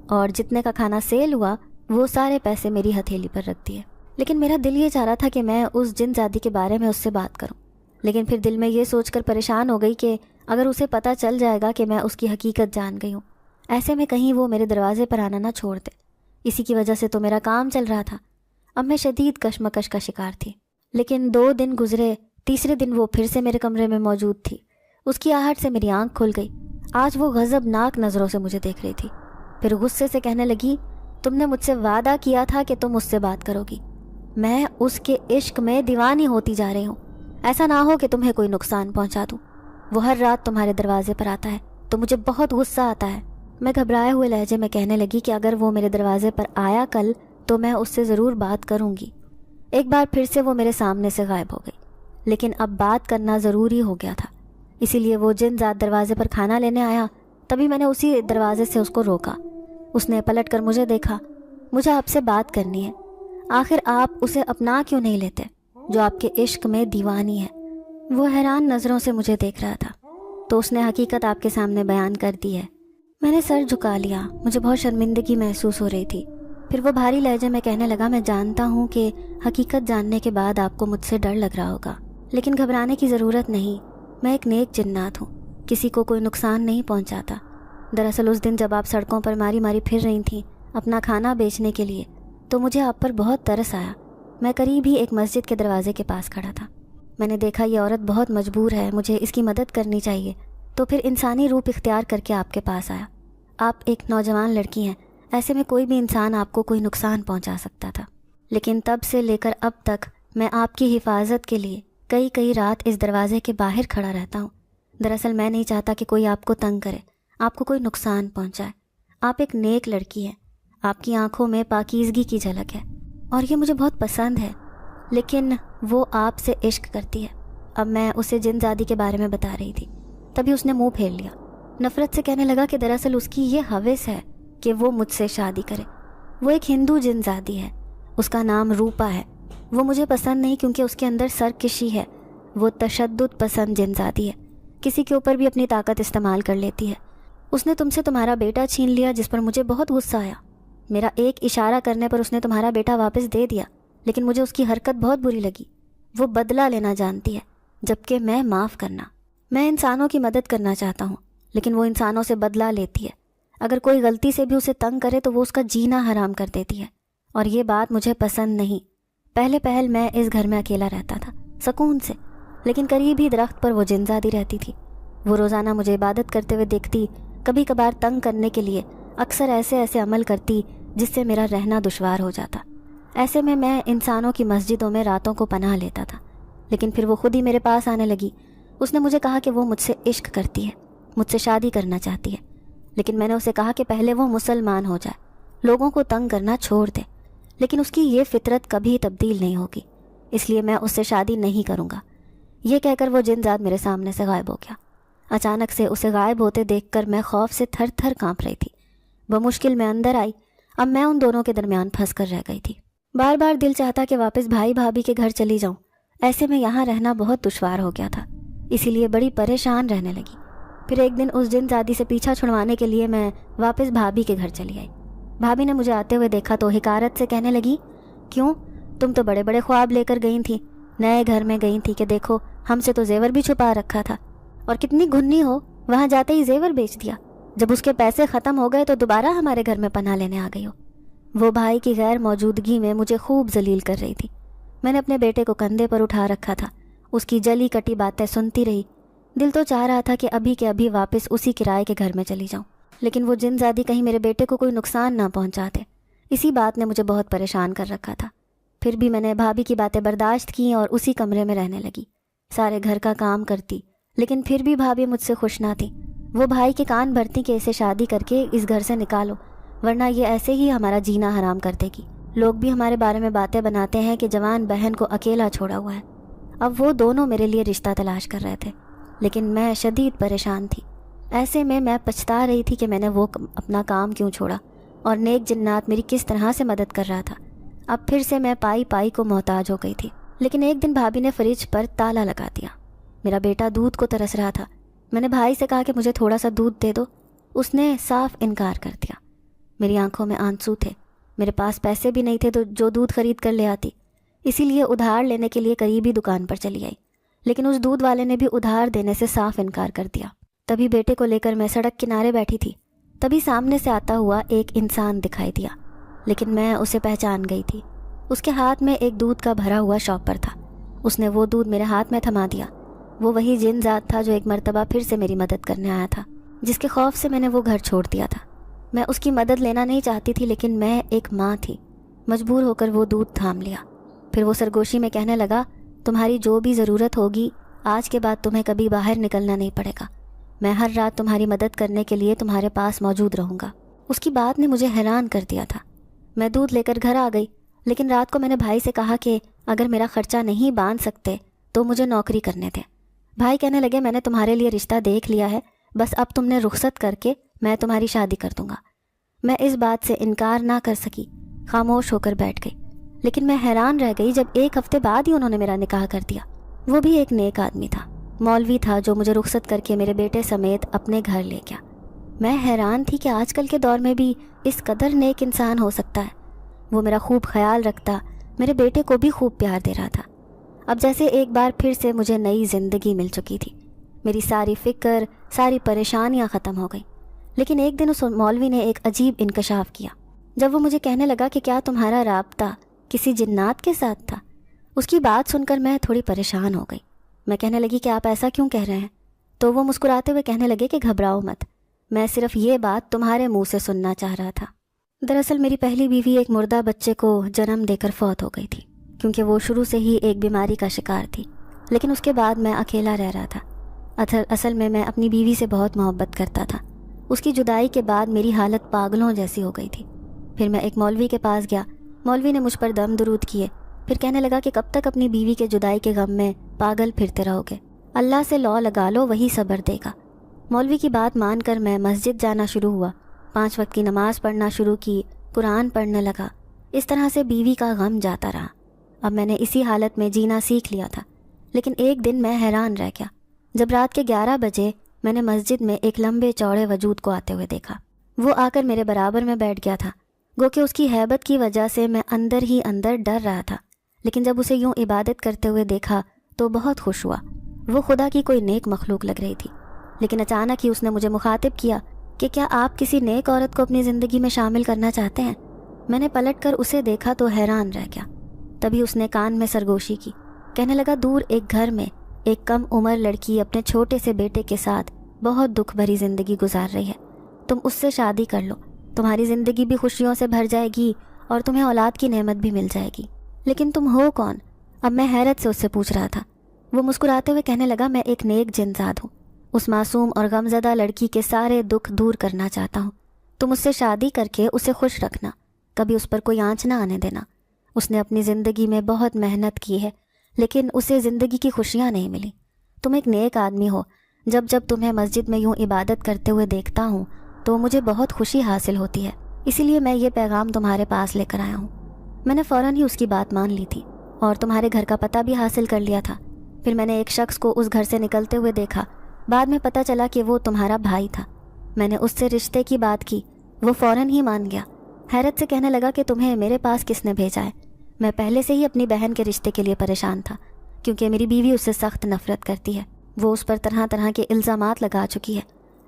اور جتنے کا کھانا سیل ہوا وہ سارے پیسے میری ہتھیلی پر رکھ دیے۔ لیکن میرا دل یہ چاہ رہا تھا کہ میں اس جن زادی کے بارے میں اس سے بات کروں، لیکن پھر دل میں یہ سوچ کر پریشان ہو گئی کہ اگر اسے پتہ چل جائے گا کہ میں اس کی حقیقت جان گئی ہوں، ایسے میں کہیں وہ میرے دروازے پر آنا نہ چھوڑ دے۔ اسی کی وجہ سے تو میرا کام چل رہا تھا۔ اب میں شدید کشمکش کا شکار تھی۔ لیکن 2 دن گزرے، تیسرے دن وہ پھر سے میرے کمرے میں موجود تھی۔ اس کی آہٹ سے میری آنکھ کھل گئی۔ آج وہ غضبناک نظروں سے مجھے دیکھ رہی تھی۔ پھر غصے سے کہنے لگی، تم نے مجھ سے وعدہ کیا تھا کہ تم اس سے بات کرو گی، میں اس کے عشق میں دیوانی ہوتی جا رہی ہوں، ایسا نہ ہو کہ تمہیں کوئی نقصان پہنچا دوں۔ وہ ہر رات تمہارے دروازے پر آتا ہے تو مجھے بہت غصہ آتا ہے۔ میں گھبرائے ہوئے لہجے میں کہنے لگی کہ اگر وہ میرے دروازے پر آیا کل تو میں اس سے ضرور بات کروں گی۔ ایک بار پھر سے وہ میرے سامنے سے غائب ہو گئی، لیکن اب بات کرنا ضروری ہو گیا تھا، اسی لیے وہ جن ذات دروازے پر کھانا لینے آیا، تبھی میں نے اسی دروازے سے اس کو روکا۔ اس نے پلٹ کر مجھے دیکھا، مجھے آپ سے بات کرنی ہے، آخر آپ اسے اپنا کیوں نہیں لیتے جو آپ کے عشق میں دیوانی ہے؟ وہ حیران نظروں سے مجھے دیکھ رہا تھا۔ تو اس نے حقیقت آپ کے سامنے بیان کر دی ہے۔ میں نے سر جھکا لیا، مجھے بہت شرمندگی محسوس ہو رہی تھی۔ پھر وہ بھاری لہجے میں کہنے لگا، میں جانتا ہوں کہ حقیقت جاننے کے بعد آپ کو مجھ سے ڈر لگ رہا ہوگا، لیکن گھبرانے کی ضرورت نہیں، میں ایک نیک جنات ہوں، کسی کو کوئی نقصان نہیں پہنچاتا۔ دراصل اس دن جب آپ سڑکوں پر ماری ماری پھر رہی تھیں اپنا کھانا بیچنے کے لیے، تو مجھے آپ پر بہت ترس آیا۔ میں قریب ہی ایک مسجد کے دروازے کے پاس کھڑا تھا۔ میں نے دیکھا یہ عورت بہت مجبور ہے، مجھے اس کی مدد کرنی چاہیے، تو پھر انسانی روپ اختیار کر کے آپ کے پاس آیا۔ آپ ایک نوجوان لڑکی ہیں، ایسے میں کوئی بھی انسان آپ کو کوئی نقصان پہنچا سکتا تھا، لیکن تب سے لے کر اب تک میں آپ کی حفاظت کے لیے کئی رات اس دروازے کے باہر کھڑا رہتا ہوں۔ دراصل میں نہیں چاہتا کہ کوئی آپ کو تنگ کرے، آپ کو کوئی نقصان پہنچائے۔ آپ ایک نیک لڑکی ہیں، آپ کی آنکھوں میں پاکیزگی کی جھلک ہے، اور یہ مجھے بہت پسند ہے، لیکن وہ آپ سے عشق کرتی ہے۔ اب میں اسے جن زادی کے بارے میں بتا رہی تھی، تبھی اس نے منہ پھیر لیا، نفرت سے کہنے لگا کہ دراصل اس کی یہ ہوس ہے کہ وہ مجھ سے شادی کرے۔ وہ ایک ہندو جن زادی ہے، اس کا نام روپا ہے۔ وہ مجھے پسند نہیں کیونکہ اس کے اندر سرکشی ہے، وہ تشدد پسند جن زادی ہے، کسی کے اوپر بھی اپنی طاقت استعمال کر لیتی ہے۔ اس نے تم سے تمہارا بیٹا چھین لیا، جس پر مجھے بہت غصہ آیا۔ میرا ایک اشارہ کرنے پر اس نے تمہارا بیٹا واپس دے دیا، لیکن مجھے اس کی حرکت بہت بری لگی۔ وہ بدلہ لینا جانتی ہے، جبکہ میں معاف کرنا۔ میں انسانوں کی مدد کرنا چاہتا ہوں، لیکن وہ انسانوں سے بدلہ لیتی ہے۔ اگر کوئی غلطی سے بھی اسے تنگ کرے تو وہ اس کا جینا حرام کر دیتی ہے، اور یہ بات مجھے پسند نہیں۔ پہلے پہل میں اس گھر میں اکیلا رہتا تھا سکون سے، لیکن قریب ہی درخت پر وہ جن زادی رہتی تھی۔ وہ روزانہ مجھے عبادت کرتے ہوئے دیکھتی، کبھی کبھار تنگ کرنے کے لیے اکثر ایسے عمل کرتی جس سے میرا رہنا دشوار ہو جاتا۔ ایسے میں انسانوں کی مسجدوں میں راتوں کو پناہ لیتا تھا، لیکن پھر وہ خود ہی میرے پاس آنے لگی۔ اس نے مجھے کہا کہ وہ مجھ سے عشق کرتی ہے، مجھ سے شادی کرنا چاہتی ہے، لیکن میں نے اسے کہا کہ پہلے وہ مسلمان ہو جائے، لوگوں کو تنگ کرنا چھوڑ دے۔ لیکن اس کی یہ فطرت کبھی تبدیل نہیں ہوگی، اس لیے میں اس سے شادی نہیں کروں گا۔ یہ کہہ کر وہ جن زاد میرے سامنے سے غائب ہو گیا۔ اچانک سے اسے غائب ہوتے دیکھ کر میں خوف سے تھر تھر کانپ رہی تھی۔ بمشکل میں اندر آئی۔ اب میں ان دونوں کے درمیان پھنس کر رہ گئی تھی۔ بار بار دل چاہتا کہ واپس بھائی بھابھی کے گھر چلی جاؤں، ایسے میں یہاں رہنا بہت دشوار ہو گیا تھا، اسی لیے بڑی پریشان رہنے لگی۔ پھر ایک دن اس جن زادی سے پیچھا چھڑوانے کے لیے میں واپس بھابھی کے گھر چلی آئی۔ بھابھی نے مجھے آتے ہوئے دیکھا تو حقارت سے کہنے لگی، کیوں، تم تو بڑے بڑے خواب لے کر گئی تھی، نئے گھر میں گئی تھی کہ دیکھو ہم سے تو زیور بھی چھپا رکھا تھا، اور کتنی گھنی ہو، وہاں جاتے ہی زیور بیچ دیا، جب اس کے پیسے ختم ہو گئے تو دوبارہ ہمارے گھر میں پناہ لینے آ گئی ہو۔ وہ بھائی کی غیر موجودگی میں مجھے خوب ذلیل کر رہی تھی۔ میں نے اپنے بیٹے کو کندھے پر اٹھا رکھا تھا، اس کی جلی کٹی باتیں سنتی رہی۔ دل تو چاہ رہا تھا کہ ابھی کے ابھی واپس اسی کرائے کے گھر میں چلی جاؤں، لیکن وہ جن زادی کہیں میرے بیٹے کو کوئی نقصان نہ پہنچاتے، اسی بات نے مجھے بہت پریشان کر رکھا تھا۔ پھر بھی میں نے بھابھی کی باتیں برداشت کی اور اسی کمرے میں رہنے لگی، سارے گھر کا کام کرتی، لیکن پھر بھی بھابھی مجھ سے خوش نہ تھی۔ وہ بھائی کے کان بھرتی کہ اسے شادی کر کے اس گھر سے نکالو، ورنہ یہ ایسے ہی ہمارا جینا حرام کر دے گی۔ لوگ بھی ہمارے بارے میں باتیں بناتے ہیں کہ جوان بہن کو اکیلا چھوڑا ہوا ہے۔ اب وہ دونوں میرے لیے رشتہ تلاش کر رہے تھے، لیکن میں شدید پریشان تھی۔ ایسے میں پچھتا رہی تھی کہ میں نے وہ اپنا کام کیوں چھوڑا، اور نیک جنات میری کس طرح سے مدد کر رہا تھا۔ اب پھر سے میں پائی کو محتاج ہو گئی تھی۔ لیکن ایک دن بھابھی نے فریج پر تالا لگا دیا۔ میرا بیٹا دودھ کو ترس رہا تھا۔ میں نے بھائی سے کہا کہ مجھے تھوڑا سا دودھ دے دو، اس نے صاف انکار کر دیا۔ میری آنکھوں میں آنسو تھے، میرے پاس پیسے بھی نہیں تھے تو جو دودھ خرید کر لے آتی، اسی لیے ادھار لینے کے لیے قریبی دکان پر چلی آئی، لیکن اس دودھ والے نے بھی ادھار دینے سے صاف انکار کر دیا۔ تبھی بیٹے کو لے کر میں سڑک کنارے بیٹھی تھی، تبھی سامنے سے آتا ہوا ایک انسان دکھائی دیا، لیکن میں اسے پہچان گئی تھی۔ اس کے ہاتھ میں ایک دودھ کا بھرا ہوا شاپر تھا۔ اس نے وہ دودھ میرے ہاتھ میں تھما دیا۔ وہ وہی جن ذات تھا جو ایک مرتبہ پھر سے میری مدد کرنے آیا تھا، جس کے خوف سے میں نے وہ گھر چھوڑ دیا تھا۔ میں اس کی مدد لینا نہیں چاہتی تھی، لیکن میں ایک ماں تھی، مجبور ہو کر وہ دودھ تھام لیا۔ پھر وہ سرگوشی میں کہنے لگا، تمہاری جو بھی ضرورت ہوگی، آج کے بعد تمہیں کبھی باہر نکلنا نہیں پڑے گا، میں ہر رات تمہاری مدد کرنے کے لیے تمہارے پاس موجود رہوں گا۔ اس کی بات نے مجھے حیران کر دیا تھا۔ میں دودھ لے کر گھر آ گئی، لیکن رات کو میں نے بھائی سے کہا کہ اگر میرا خرچہ نہیں باندھ سکتے تو مجھے نوکری کرنے دیں۔ بھائی کہنے لگے، میں نے تمہارے لیے رشتہ دیکھ لیا ہے، بس اب تم نے رخصت کر کے میں تمہاری شادی کر دوں گا۔ میں اس بات سے انکار نہ کر سکی، خاموش ہو کر بیٹھ گئی۔ لیکن میں حیران رہ گئی جب ایک ہفتے بعد ہی انہوں نے میرا نکاح کر دیا۔ وہ بھی ایک نیک آدمی تھا، مولوی تھا، جو مجھے رخصت کر کے میرے بیٹے سمیت اپنے گھر لے گیا۔ میں حیران تھی کہ آج کل کے دور میں بھی اس قدر نیک انسان ہو سکتا ہے۔ وہ میرا خوب خیال رکھتا، میرے بیٹے کو بھی خوب پیار دے رہا تھا۔ اب جیسے ایک بار پھر سے مجھے نئی زندگی مل چکی تھی، میری ساری فکر، ساری پریشانیاں ختم ہو گئیں۔ لیکن ایک دن اس مولوی نے ایک عجیب انکشاف کیا، جب وہ مجھے کہنے لگا کہ کیا تمہارا رابطہ کسی جنات کے ساتھ تھا؟ اس کی بات سن کر میں تھوڑی پریشان ہو گئی۔ میں کہنے لگی کہ آپ ایسا کیوں کہہ رہے ہیں؟ تو وہ مسکراتے ہوئے کہنے لگے کہ گھبراؤ مت، میں صرف یہ بات تمہارے منہ سے سننا چاہ رہا تھا۔ دراصل میری پہلی بیوی ایک مردہ بچے کو جنم دے کر فوت ہو گئی تھی، کیونکہ وہ شروع سے ہی ایک بیماری کا شکار تھی، لیکن اس کے بعد میں اکیلا رہ رہا تھا۔ اصل میں اپنی بیوی سے بہت محبت کرتا تھا۔ اس کی جدائی کے بعد میری حالت پاگلوں جیسی ہو گئی تھی۔ پھر میں ایک مولوی کے پاس گیا، مولوی نے مجھ پر دم درود کیے، پھر کہنے لگا کہ کب تک اپنی بیوی کے جدائی کے غم میں پاگل پھرتے رہو گے، اللہ سے لو لگا لو، وہی صبر دے گا۔ مولوی کی بات مان کر میں مسجد جانا شروع ہوا، 5 وقت کی نماز پڑھنا شروع کی، قرآن پڑھنے لگا۔ اس طرح سے بیوی کا غم جاتا رہا۔ اب میں نے اسی حالت میں جینا سیکھ لیا تھا، لیکن ایک دن میں حیران رہ گیا جب رات کے 11 بجے میں نے مسجد میں ایک لمبے چوڑے وجود کو آتے ہوئے دیکھا۔ وہ آ کر میرے برابر میں بیٹھ گیا تھا، گو کہ اس کی ہیبت کی وجہ سے میں اندر ہی اندر ڈر رہا تھا، لیکن جب اسے یوں عبادت کرتے ہوئے دیکھا تو بہت خوش ہوا۔ وہ خدا کی کوئی نیک مخلوق لگ رہی تھی، لیکن اچانک ہی اس نے مجھے مخاطب کیا کہ کیا آپ کسی نیک عورت کو اپنی زندگی میں شامل کرنا چاہتے ہیں؟ میں نے پلٹ کر اسے دیکھا تو حیران رہ گیا۔ تبھی اس نے کان میں سرگوشی کی، کہنے لگا دور ایک گھر میں ایک کم عمر لڑکی اپنے چھوٹے سے بیٹے کے ساتھ بہت دکھ بھری زندگی گزار رہی ہے، تم اس سے شادی کر لو، تمہاری زندگی بھی خوشیوں سے بھر جائے گی اور تمہیں اولاد کی نعمت بھی مل جائے گی۔ لیکن تم ہو کون؟ اب میں حیرت سے اس سے پوچھ رہا تھا۔ وہ مسکراتے ہوئے کہنے لگا، میں ایک نیک جن زاد ہوں، اس معصوم اور غمزدہ لڑکی کے سارے دکھ دور کرنا چاہتا ہوں۔ تم اس سے شادی کر کے اسے خوش رکھنا، کبھی اس پر کوئی آنچ نہ آنے دینا۔ اس نے اپنی زندگی میں بہت محنت کی ہے لیکن اسے زندگی کی خوشیاں نہیں ملی۔ تم ایک نیک آدمی ہو، جب جب تمہیں مسجد میں یوں عبادت کرتے ہوئے دیکھتا ہوں تو مجھے بہت خوشی حاصل ہوتی ہے، اسی لیے میں یہ پیغام تمہارے پاس لے کر آیا ہوں۔ میں نے فوراً ہی اس کی بات مان لی تھی اور تمہارے گھر کا پتہ بھی حاصل کر لیا تھا۔ پھر میں نے ایک شخص کو اس گھر سے نکلتے ہوئے دیکھا، بعد میں پتہ چلا کہ وہ تمہارا بھائی تھا۔ میں نے اس سے رشتے کی بات کی، وہ فوراً ہی مان گیا۔ حیرت سے کہنے لگا کہ تمہیں میرے پاس کس نے بھیجا ہے؟ میں پہلے سے ہی اپنی بہن کے رشتے کے لیے پریشان تھا، کیونکہ میری بیوی اس سے سخت نفرت کرتی ہے، وہ اس پر طرح طرح کے الزامات لگا چکی ہے،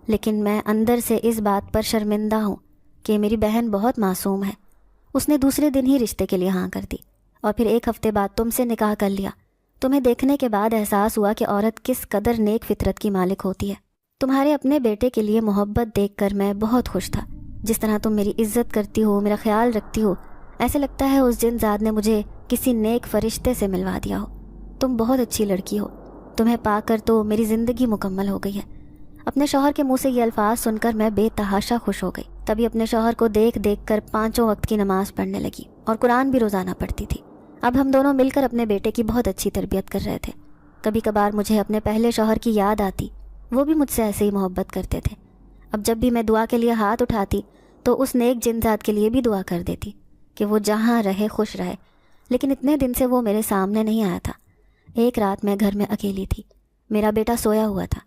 لیکن میں اندر سے اس بات پر شرمندہ ہوں کہ میری بہن بہت معصوم ہے۔ اس نے دوسرے دن ہی رشتے کے لیے ہاں کر دی اور پھر ایک ہفتے بعد تم سے نکاح کر لیا۔ تمہیں دیکھنے کے بعد احساس ہوا کہ عورت کس قدر نیک فطرت کی مالک ہوتی ہے۔ تمہارے اپنے بیٹے کے لیے محبت دیکھ کر میں بہت خوش تھا، جس طرح تم میری عزت کرتی ہو، میرا خیال رکھتی ہو، ایسے لگتا ہے اس جن زاد نے مجھے کسی نیک فرشتے سے ملوا دیا ہو۔ تم بہت اچھی لڑکی ہو، تمہیں پا کر تو میری زندگی مکمل ہو گئی ہے۔ اپنے شوہر کے منہ سے یہ الفاظ سن کر میں بے تحاشا خوش ہو گئی۔ تبھی اپنے شوہر کو دیکھ دیکھ کر 5 وقت کی نماز پڑھنے لگی اور قرآن بھی روزانہ پڑھتی تھی۔ اب ہم دونوں مل کر اپنے بیٹے کی بہت اچھی تربیت کر رہے تھے۔ کبھی کبھار مجھے اپنے پہلے شوہر کی یاد آتی، وہ بھی مجھ سے ایسے ہی محبت کرتے تھے۔ اب جب بھی میں دعا کے لیے ہاتھ اٹھاتی تو اس نیک جن زاد کے لیے بھی دعا کر دیتی کہ وہ جہاں رہے خوش رہے، لیکن اتنے دن سے وہ میرے سامنے نہیں آیا تھا۔ ایک رات میں گھر میں اکیلی تھی، میرا بیٹا سویا ہوا تھا،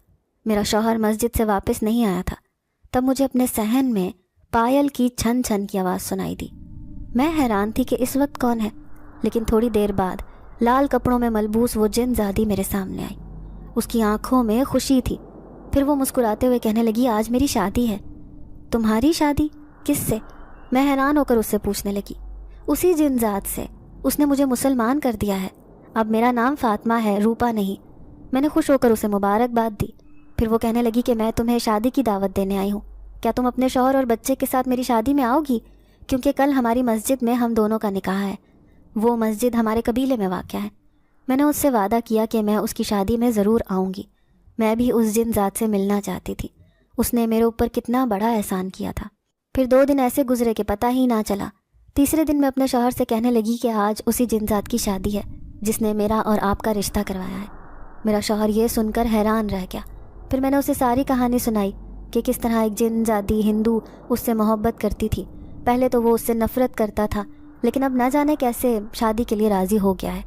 میرا شوہر مسجد سے واپس نہیں آیا تھا۔ تب مجھے اپنے صحن میں پائل کی چھن چھن کی آواز سنائی دی۔ میں حیران تھی کہ اس وقت کون ہے، لیکن تھوڑی دیر بعد لال کپڑوں میں ملبوس وہ جن زادی میرے سامنے آئی۔ اس کی آنکھوں میں خوشی تھی۔ پھر وہ مسکراتے ہوئے کہنے لگی، آج میری شادی ہے۔ تمہاری شادی؟ کس سے؟ میں حیران ہو کر اس سے پوچھنے لگی۔ اسی جن زاد سے، اس نے مجھے مسلمان کر دیا ہے، اب میرا نام فاطمہ ہے، روپا نہیں۔ میں نے خوش ہو کر اسے مبارکباد دی۔ پھر وہ کہنے لگی کہ میں تمہیں شادی کی دعوت دینے آئی ہوں، کیا تم اپنے شوہر اور بچے کے ساتھ میری شادی میں آؤ گی؟ کیونکہ کل ہماری مسجد میں ہم دونوں کا نکاح ہے، وہ مسجد ہمارے قبیلے میں واقع ہے۔ میں نے اس سے وعدہ کیا کہ میں اس کی شادی میں ضرور آؤں گی۔ میں بھی اس جن ذات سے ملنا چاہتی تھی، اس نے میرے اوپر کتنا بڑا احسان کیا تھا۔ پھر 2 دن ایسے گزرے کہ پتہ ہی نہ چلا۔ تیسرے دن میں اپنے شوہر سے کہنے لگی کہ آج اسی جن ذات کی شادی ہے جس نے میرا اور آپ کا رشتہ کروایا ہے۔ میرا شوہر یہ سن کر حیران رہ گیا۔ پھر میں نے اسے ساری کہانی سنائی کہ کس طرح ایک جن زادی ہندو اس سے محبت کرتی تھی۔ پہلے تو وہ اس سے نفرت کرتا تھا، لیکن اب نہ جانے کیسے شادی کے لیے راضی ہو گیا ہے۔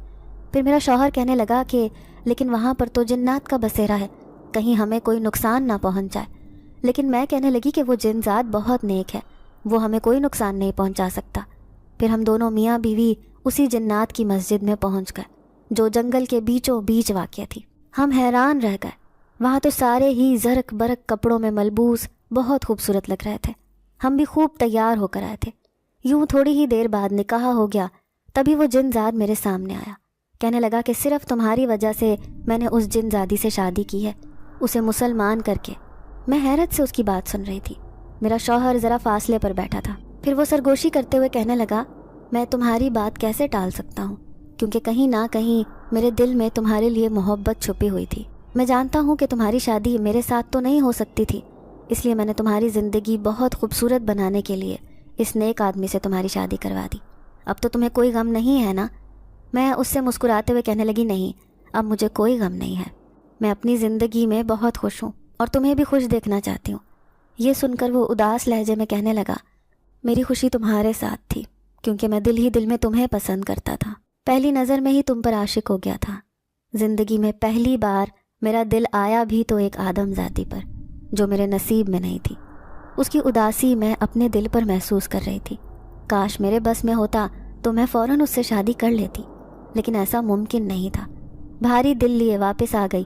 پھر میرا شوہر کہنے لگا کہ لیکن وہاں پر تو جنات کا بسیرا ہے، کہیں ہمیں کوئی نقصان نہ پہنچ جائے۔ لیکن میں کہنے لگی کہ وہ جن ذات بہت نیک ہے، وہ ہمیں کوئی نقصان نہیں پہنچا سکتا۔ پھر ہم دونوں میاں بیوی اسی جنات کی مسجد میں پہنچ گئے جو جنگل کے بیچوں بیچ واقع تھی۔ ہم حیران رہ گئے، وہاں تو سارے ہی زرق برق کپڑوں میں ملبوس بہت خوبصورت لگ رہے تھے۔ ہم بھی خوب تیار ہو کر آئے تھے۔ یوں تھوڑی ہی دیر بعد نکاح ہو گیا۔ تبھی وہ جن زاد میرے سامنے آیا، کہنے لگا کہ صرف تمہاری وجہ سے میں نے اس جن زادی سے شادی کی ہے، اسے مسلمان کر کے۔ میں حیرت سے اس کی بات سن رہی تھی۔ میرا شوہر ذرا فاصلے پر بیٹھا تھا۔ پھر وہ سرگوشی کرتے ہوئے کہنے لگا، میں تمہاری بات کیسے ٹال سکتا ہوں، کیونکہ کہیں نہ کہیں میرے دل میں تمہارے لیے محبت چھپی ہوئی تھی۔ میں جانتا ہوں کہ تمہاری شادی میرے ساتھ تو نہیں ہو سکتی تھی، اس لیے میں نے تمہاری زندگی بہت خوبصورت بنانے کے لیے اس نیک آدمی سے تمہاری شادی کروا دی۔ اب تو تمہیں کوئی غم نہیں ہے نا؟ میں اس سے مسکراتے ہوئے کہنے لگی، نہیں، اب مجھے کوئی غم نہیں ہے، میں اپنی زندگی میں بہت خوش ہوں اور تمہیں بھی خوش دیکھنا چاہتی ہوں۔ یہ سن کر وہ اداس لہجے میں کہنے لگا، میری خوشی تمہارے ساتھ تھی، کیونکہ میں دل ہی دل میں تمہیں پسند کرتا تھا، پہلی نظر میں ہی تم پر عاشق ہو گیا تھا۔ زندگی میں پہلی بار میرا دل آیا بھی تو ایک آدم ذاتی پر جو میرے نصیب میں نہیں تھی۔ اس کی اداسی میں اپنے دل پر محسوس کر رہی تھی۔ کاش میرے بس میں ہوتا تو میں فوراً اس سے شادی کر لیتی، لیکن ایسا ممکن نہیں تھا۔ بھاری دل لیے واپس آ گئی۔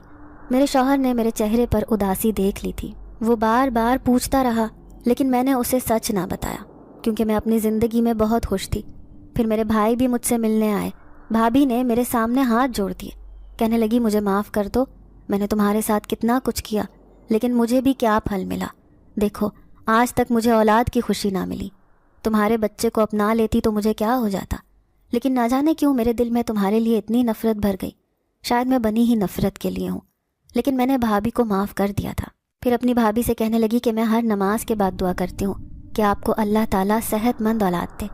میرے شوہر نے میرے چہرے پر اداسی دیکھ لی تھی۔ وہ بار بار پوچھتا رہا لیکن میں نے اسے سچ نہ بتایا کیونکہ میں اپنی زندگی میں بہت خوش تھی۔ پھر میرے بھائی بھی مجھ سے ملنے آئے۔ بھابھی نے میرے سامنے ہاتھ جوڑ دیے، کہنے لگی مجھے معاف کر دو، میں نے تمہارے ساتھ کتنا کچھ کیا لیکن مجھے بھی کیا پھل ملا۔ دیکھو آج تک مجھے اولاد کی خوشی نہ ملی، تمہارے بچے کو اپنا لیتی تو مجھے کیا ہو جاتا، لیکن نہ جانے کیوں میرے دل میں تمہارے لیے اتنی نفرت بھر گئی۔ شاید میں بنی ہی نفرت کے لیے ہوں، لیکن میں نے بھابھی کو معاف کر دیا تھا۔ پھر اپنی بھابھی سے کہنے لگی کہ میں ہر نماز کے بعد دعا کرتی ہوں کہ آپ کو اللہ تعالیٰ صحت مند اولاد دے۔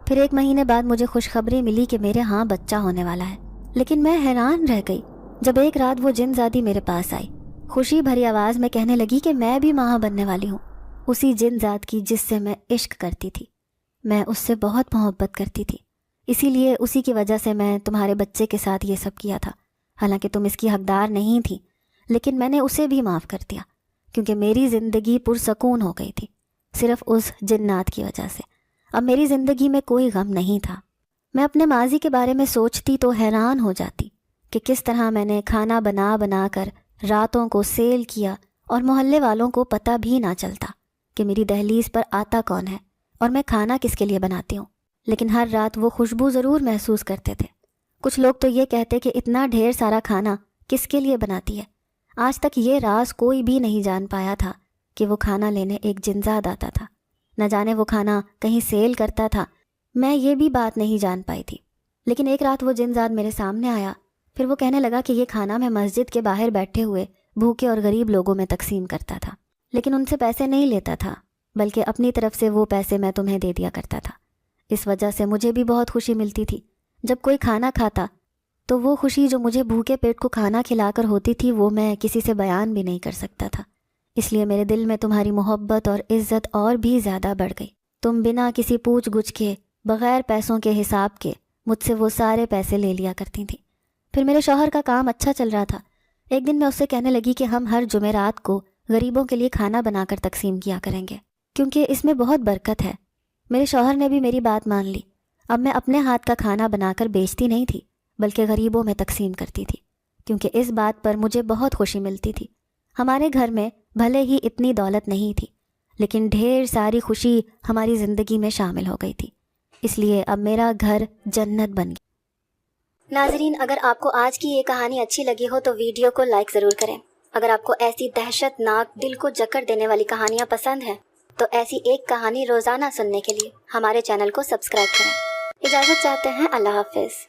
پھر 1 مہینے بعد مجھے خوشخبری ملی کہ میرے ہاں بچہ ہونے والا ہے، لیکن میں حیران رہ گئی جب ایک رات وہ جن زادی میرے پاس آئی، خوشی بھری آواز میں کہنے لگی کہ میں بھی ماں بننے والی ہوں، اسی جن ذات کی جس سے میں عشق کرتی تھی۔ میں اس سے بہت محبت کرتی تھی، اسی لیے اسی کی وجہ سے میں تمہارے بچے کے ساتھ یہ سب کیا تھا، حالانکہ تم اس کی حقدار نہیں تھی، لیکن میں نے اسے بھی معاف کر دیا کیونکہ میری زندگی پرسکون ہو گئی تھی صرف اس جنات کی وجہ سے۔ اب میری زندگی میں کوئی غم نہیں تھا۔ میں اپنے ماضی کے بارے میں سوچتی تو حیران ہو جاتی کہ کس طرح میں نے کھانا بنا بنا کر راتوں کو سیل کیا اور محلے والوں کو پتہ بھی نہ چلتا کہ میری دہلیز پر آتا کون ہے اور میں کھانا کس کے لیے بناتی ہوں، لیکن ہر رات وہ خوشبو ضرور محسوس کرتے تھے۔ کچھ لوگ تو یہ کہتے کہ اتنا ڈھیر سارا کھانا کس کے لیے بناتی ہے۔ آج تک یہ راز کوئی بھی نہیں جان پایا تھا کہ وہ کھانا لینے ایک جنزاد آتا تھا، نہ جانے وہ کھانا کہیں سیل کرتا تھا، میں یہ بھی بات نہیں جان پائی تھی۔ لیکن ایک رات وہ جنزاد میرے سامنے آیا، پھر وہ کہنے لگا کہ یہ کھانا میں مسجد کے باہر بیٹھے ہوئے بھوکے اور غریب لوگوں میں تقسیم کرتا تھا، لیکن ان سے پیسے نہیں لیتا تھا، بلکہ اپنی طرف سے وہ پیسے میں تمہیں دے دیا کرتا تھا۔ اس وجہ سے مجھے بھی بہت خوشی ملتی تھی جب کوئی کھانا کھاتا، تو وہ خوشی جو مجھے بھوکے پیٹ کو کھانا کھلا کر ہوتی تھی وہ میں کسی سے بیان بھی نہیں کر سکتا تھا۔ اس لیے میرے دل میں تمہاری محبت اور عزت اور بھی زیادہ بڑھ گئی۔ تم بنا کسی پوچھ گچھ کے، بغیر پیسوں کے حساب کے مجھ سے وہ سارے پیسے لے لیا کرتی تھیں۔ پھر میرے شوہر کا کام اچھا چل رہا تھا۔ ایک دن میں اس سے کہنے لگی کہ ہم ہر جمعرات کو غریبوں کے لیے کھانا بنا کر تقسیم کیا کریں گے کیونکہ اس میں بہت برکت ہے۔ میرے شوہر نے بھی میری بات مان لی۔ اب میں اپنے ہاتھ کا کھانا بنا کر بیچتی نہیں تھی بلکہ غریبوں میں تقسیم کرتی تھی کیونکہ اس بات پر مجھے بہت خوشی ملتی تھی۔ ہمارے گھر میں بھلے ہی اتنی دولت نہیں تھی لیکن ڈھیر ساری خوشی ہماری زندگی میں شامل ہو گئی تھی، اس لیے اب میرا گھر جنت بن گیا۔ ناظرین، اگر آپ کو آج کی یہ کہانی اچھی لگی ہو تو ویڈیو کو لائک ضرور کریں۔ اگر آپ کو ایسی دہشت ناک دل کو جکڑ دینے والی کہانیاں پسند ہیں تو ایسی ایک کہانی روزانہ سننے کے لیے ہمارے چینل کو سبسکرائب کریں۔ اجازت چاہتے ہیں، اللہ حافظ۔